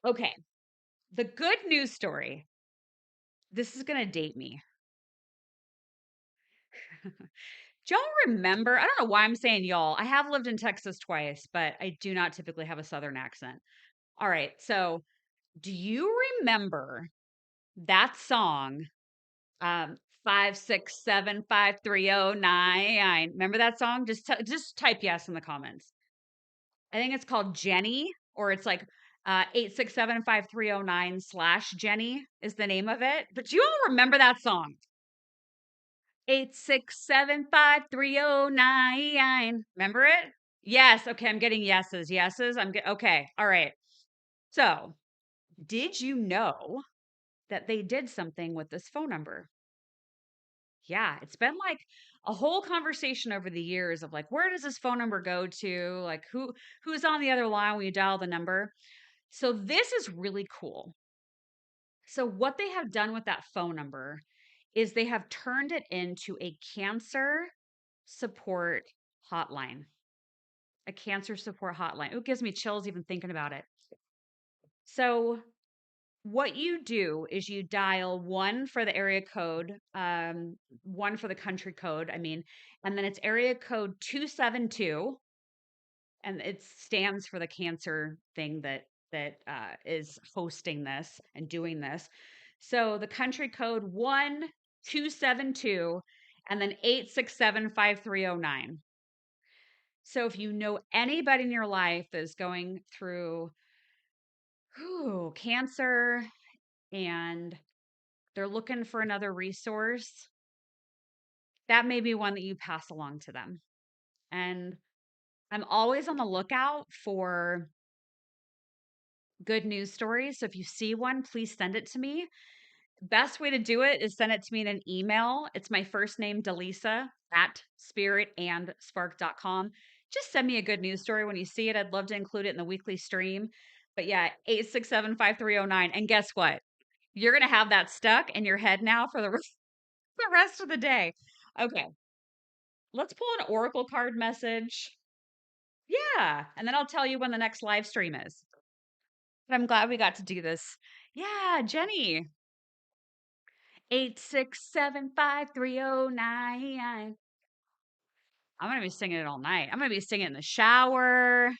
okay. The good news story. This is going to date me. Do y'all remember? I don't know why I'm saying y'all. I have lived in Texas twice, but I do not typically have a Southern accent. All right. So, do you remember that song? 5675309. Remember that song? Just type yes in the comments. I think it's called Jenny, or it's like 8675309/Jenny is the name of it. But do you all remember that song? 8675309. Remember it? Yes. Okay. I'm getting yeses. Yeses. Okay. All right. So, did you know that they did something with this phone number? Yeah, it's been like a whole conversation over the years of like, where does this phone number go to? Like, who's on the other line when you dial the number? So this is really cool. So what they have done with that phone number is they have turned it into a cancer support hotline. A cancer support hotline. It gives me chills even thinking about it. So what you do is you dial one for the area code, one for the country code, I mean, and then it's area code 272, and it stands for the cancer thing that is hosting this and doing this. So the country code 1272 and then 8675309. So if you know anybody in your life that is going through cancer and they're looking for another resource, that may be one that you pass along to them. And I'm always on the lookout for good news stories. So if you see one, please send it to me. Best way to do it is send it to me in an email. It's my first name, Delisa, at spiritandspark.com. Just send me a good news story when you see it. I'd love to include it in the weekly stream. But yeah, 8675309. And guess what? You're going to have that stuck in your head now for the rest of the day. Okay. Let's pull an Oracle card message. Yeah. And then I'll tell you when the next live stream is. But I'm glad we got to do this. Yeah, Jenny. 8675309. I'm going to be singing it all night. I'm going to be singing in the shower.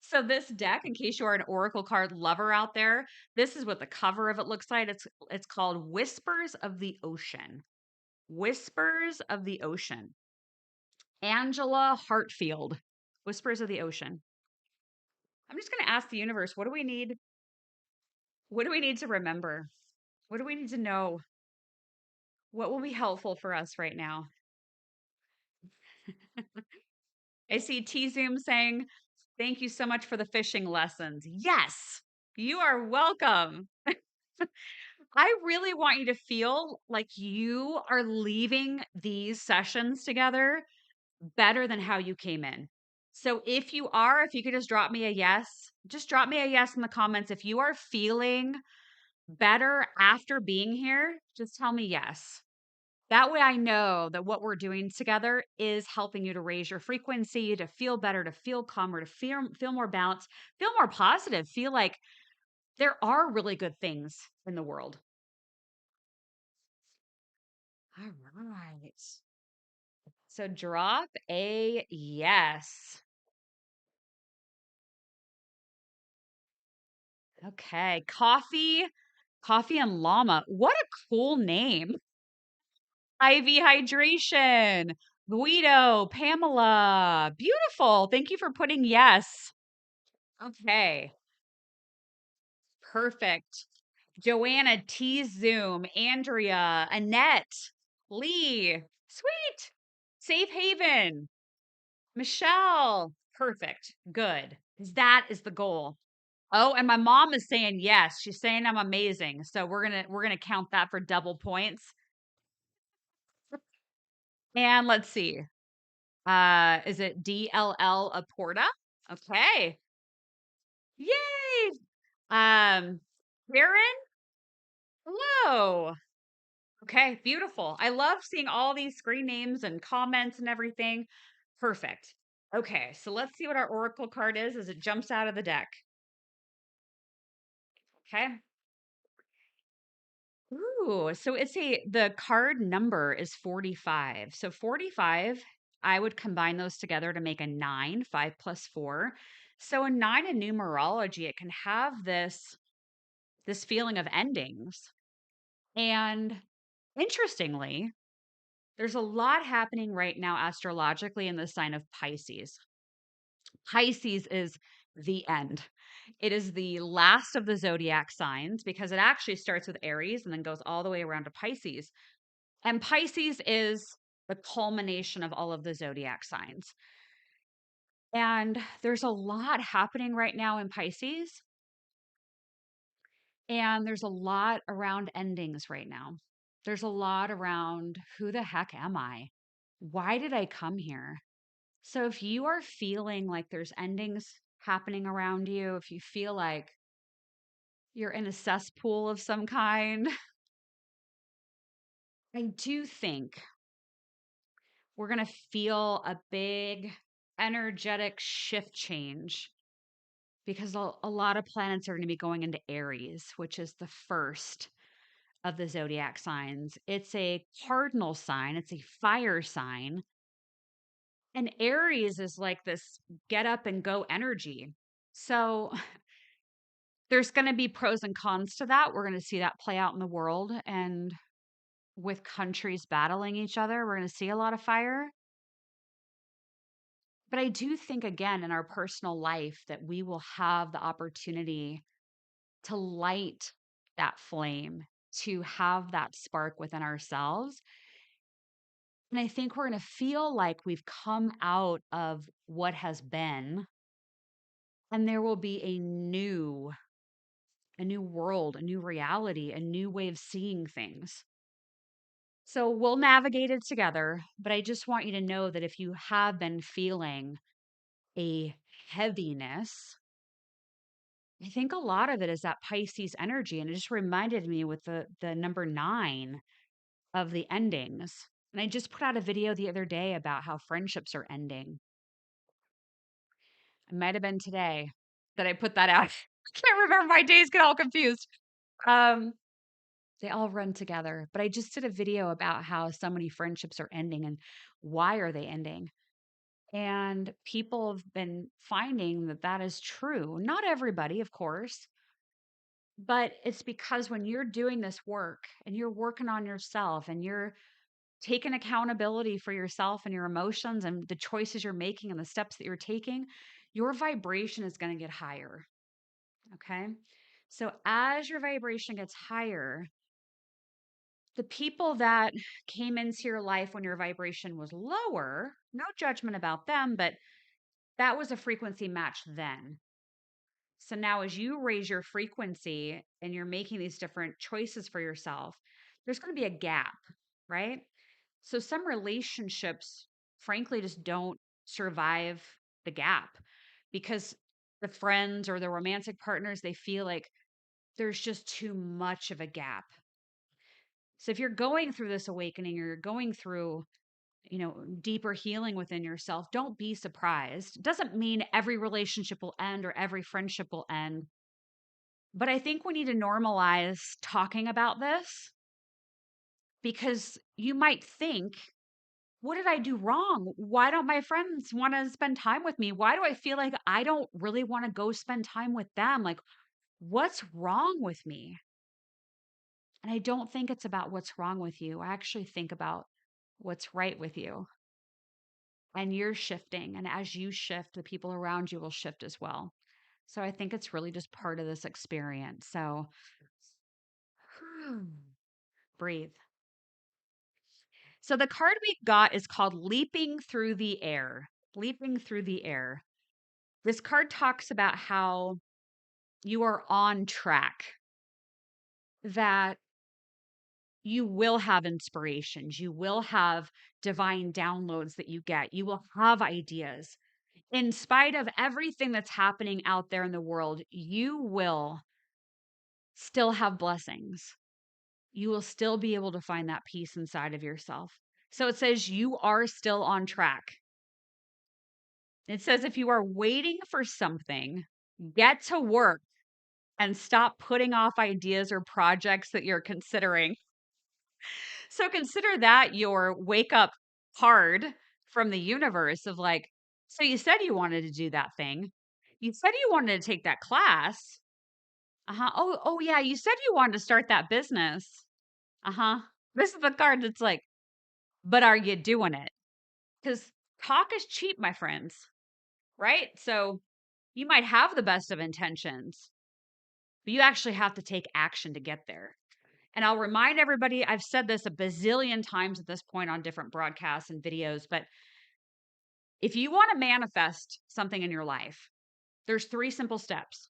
So this deck, in case you are an Oracle card lover out there, this is what the cover of it looks like. It's called Whispers of the Ocean. Whispers of the Ocean. Angela Hartfield. Whispers of the Ocean. I'm just going to ask the universe, what do we need? What do we need to remember? What do we need to know? What will be helpful for us right now? I see T Zoom saying, thank you so much for the fishing lessons. Yes, you are welcome. I really want you to feel like you are leaving these sessions together better than how you came in. So if you could just drop me a yes, just drop me a yes in the comments. If you are feeling better after being here, just tell me yes. That way I know that what we're doing together is helping you to raise your frequency, to feel better, to feel calmer, to feel more balanced, feel more positive, feel like there are really good things in the world. All right. So drop a yes. Okay. Coffee and llama. What a cool name. IV hydration. Guido, Pamela. Beautiful. Thank you for putting yes. Okay. Perfect. Joanna, T Zoom, Andrea, Annette, Lee. Sweet. Safe Haven. Michelle. Perfect. Good. 'Cause that is the goal. Oh, and my mom is saying yes. She's saying I'm amazing. So we're gonna count that for double points. And let's see. Is it DLL Aporta? Okay. Yay. Karen, hello. Okay, beautiful. I love seeing all these screen names and comments and everything. Perfect. Okay, so let's see what our Oracle card is as it jumps out of the deck. Okay. Ooh, so the card number is 45. So 45, I would combine those together to make a 9, 5 plus 4. So a 9 in numerology, it can have this feeling of endings. And interestingly, there's a lot happening right now astrologically in the sign of Pisces. Pisces is the end. It is the last of the zodiac signs because it actually starts with Aries and then goes all the way around to Pisces. And Pisces is the culmination of all of the zodiac signs. And there's a lot happening right now in Pisces. And there's a lot around endings right now. There's a lot around who the heck am I? Why did I come here? So if you are feeling like there's endings happening around you, if you feel like you're in a cesspool of some kind, I do think we're going to feel a big energetic shift change because a lot of planets are going to be going into Aries, which is the first of the zodiac signs. It's a cardinal sign, it's a fire sign. And Aries is like this get up and go energy. So there's going to be pros and cons to that. We're going to see that play out in the world. And with countries battling each other, we're going to see a lot of fire. But I do think, again, in our personal life, that we will have the opportunity to light that flame, to have that spark within ourselves. And I think we're going to feel like we've come out of what has been, and there will be a new world, a new reality, a new way of seeing things. So we'll navigate it together, but I just want you to know that if you have been feeling a heaviness, I think a lot of it is that Pisces energy, and it just reminded me with the number 9 of the endings. And I just put out a video the other day about how friendships are ending. It might have been today that I put that out. I can't remember, my days get all confused. Um, they all run together. But I just did a video about how so many friendships are ending and why are they ending? And people have been finding that that is true. Not everybody, of course, but it's because when you're doing this work and you're working on yourself and you're taking accountability for yourself and your emotions and the choices you're making and the steps that you're taking, your vibration is going to get higher. Okay. So as your vibration gets higher, the people that came into your life when your vibration was lower, no judgment about them, but that was a frequency match then. So now, as you raise your frequency and you're making these different choices for yourself, there's going to be a gap, right? So some relationships, frankly, just don't survive the gap because the friends or the romantic partners, they feel like there's just too much of a gap. So if you're going through this awakening or you're going through, deeper healing within yourself, don't be surprised. It doesn't mean every relationship will end or every friendship will end. But I think we need to normalize talking about this because you might think, what did I do wrong? Why don't my friends want to spend time with me? Why do I feel like I don't really want to go spend time with them? Like, what's wrong with me? And I don't think it's about what's wrong with you. I actually think about what's right with you. And you're shifting. And as you shift, the people around you will shift as well. So I think it's really just part of this experience. So breathe. So the card we got is called Leaping Through the Air. Leaping Through the Air. This card talks about how you are on track, that you will have inspirations, you will have divine downloads that you get, you will have ideas. In spite of everything that's happening out there in the world, you will still have blessings. You will still be able to find that peace inside of yourself. So it says you are still on track. It says if you are waiting for something, get to work and stop putting off ideas or projects that you're considering. So consider that your wake up card from the universe of like, so you said you wanted to do that thing. You said you wanted to take that class. Uh-huh. Oh yeah, you said you wanted to start that business. Uh-huh. This is the card that's like, but are you doing it? Because talk is cheap, my friends, right? So you might have the best of intentions, but you actually have to take action to get there. And I'll remind everybody, I've said this a bazillion times at this point on different broadcasts and videos, but if you want to manifest something in your life, there's 3 simple steps.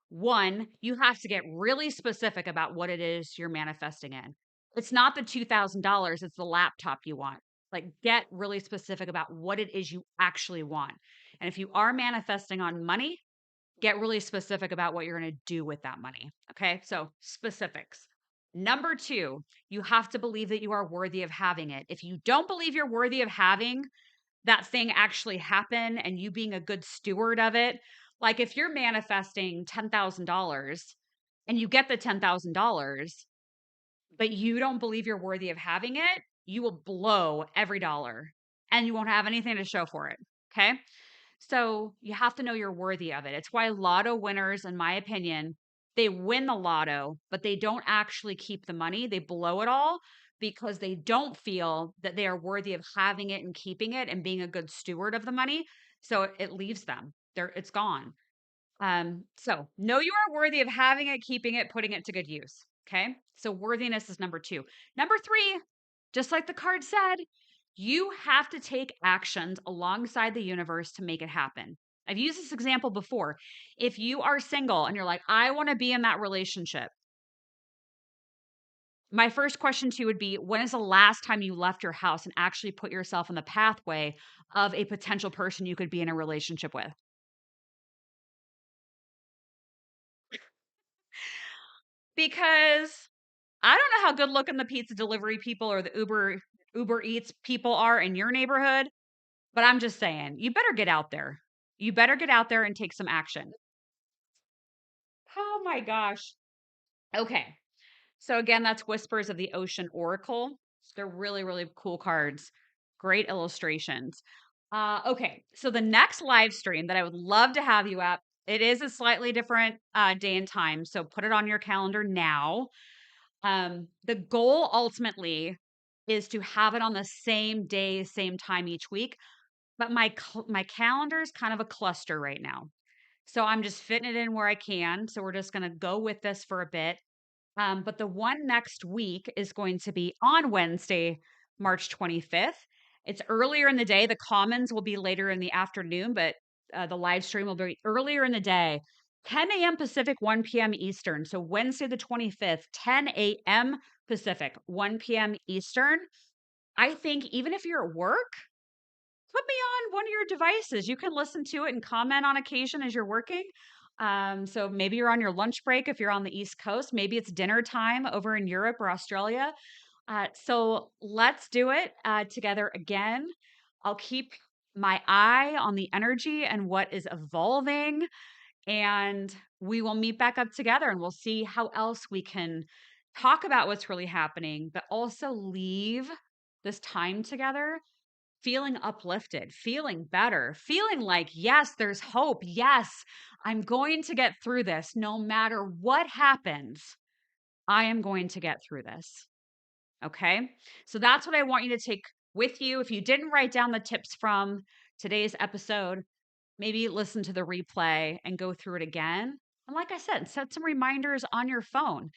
One, you have to get really specific about what it is you're manifesting in. It's not the $2,000, it's the laptop you want. Like, get really specific about what it is you actually want. And if you are manifesting on money, get really specific about what you're going to do with that money. Okay. So, specifics. Number 2, you have to believe that you are worthy of having it. If you don't believe you're worthy of having that thing actually happen and you being a good steward of it, like if you're manifesting $10,000 and you get the $10,000, but you don't believe you're worthy of having it, you will blow every dollar and you won't have anything to show for it. Okay. So you have to know you're worthy of it. It's why lotto winners, in my opinion, they win the lotto, but they don't actually keep the money. They blow it all because they don't feel that they are worthy of having it and keeping it and being a good steward of the money. So it leaves them. It's gone. So know you are worthy of having it, keeping it, putting it to good use. Okay. So worthiness is number 2. Number 3, just like the card said, you have to take actions alongside the universe to make it happen. I've used this example before. If you are single and you're like, I want to be in that relationship, my first question to you would be, when is the last time you left your house and actually put yourself in the pathway of a potential person you could be in a relationship with? because I don't know how good looking the pizza delivery people or the Uber Eats people are in your neighborhood, but I'm just saying, you better get out there. You better get out there and take some action. Oh my gosh. Okay. So again, that's Whispers of the Ocean Oracle. They're really, really cool cards. Great illustrations. Okay. So the next live stream that I would love to have you at, it is a slightly different day and time. So put it on your calendar now. The goal ultimately is to have it on the same day, same time each week. But my calendar is kind of a cluster right now. So I'm just fitting it in where I can. So we're just going to go with this for a bit. But the one next week is going to be on Wednesday, March 25th. It's earlier in the day. The commons will be later in the afternoon, but the live stream will be earlier in the day, 10 a.m. Pacific, 1 p.m. Eastern. So Wednesday, the 25th, 10 a.m. Pacific, 1 p.m. Eastern. I think even if you're at work, put me on one of your devices. You can listen to it and comment on occasion as you're working. So maybe you're on your lunch break if you're on the East Coast. Maybe it's dinner time over in Europe or Australia. So let's do it together again. I'll keep my eye on the energy and what is evolving, and we will meet back up together and we'll see how else we can talk about what's really happening, but also leave this time together feeling uplifted, feeling better, feeling like, yes, there's hope. Yes, I'm going to get through this. No matter what happens, I am going to get through this. Okay. So that's what I want you to take with you. If you didn't write down the tips from today's episode, maybe listen to the replay and go through it again. And like I said, set some reminders on your phone.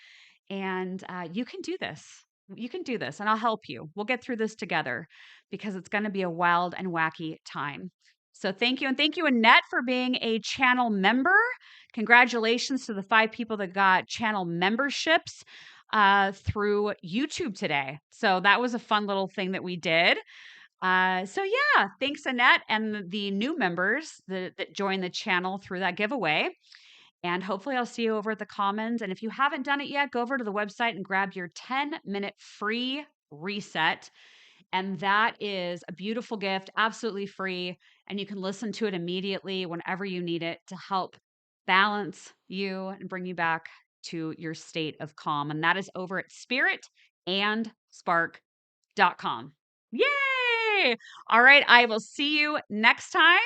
And you can do this. You can do this, and I'll help you. We'll get through this together because it's going to be a wild and wacky time. So thank you. And thank you, Annette, for being a channel member. Congratulations to the 5 people that got channel memberships through YouTube today. So that was a fun little thing that we did. So yeah, thanks, Annette, and the new members that joined the channel through that giveaway. And hopefully, I'll see you over at the Commons. And if you haven't done it yet, go over to the website and grab your 10-minute free reset. And that is a beautiful gift, absolutely free. And you can listen to it immediately whenever you need it to help balance you and bring you back to your state of calm. And that is over at spiritandspark.com. Yay! All right, I will see you next time.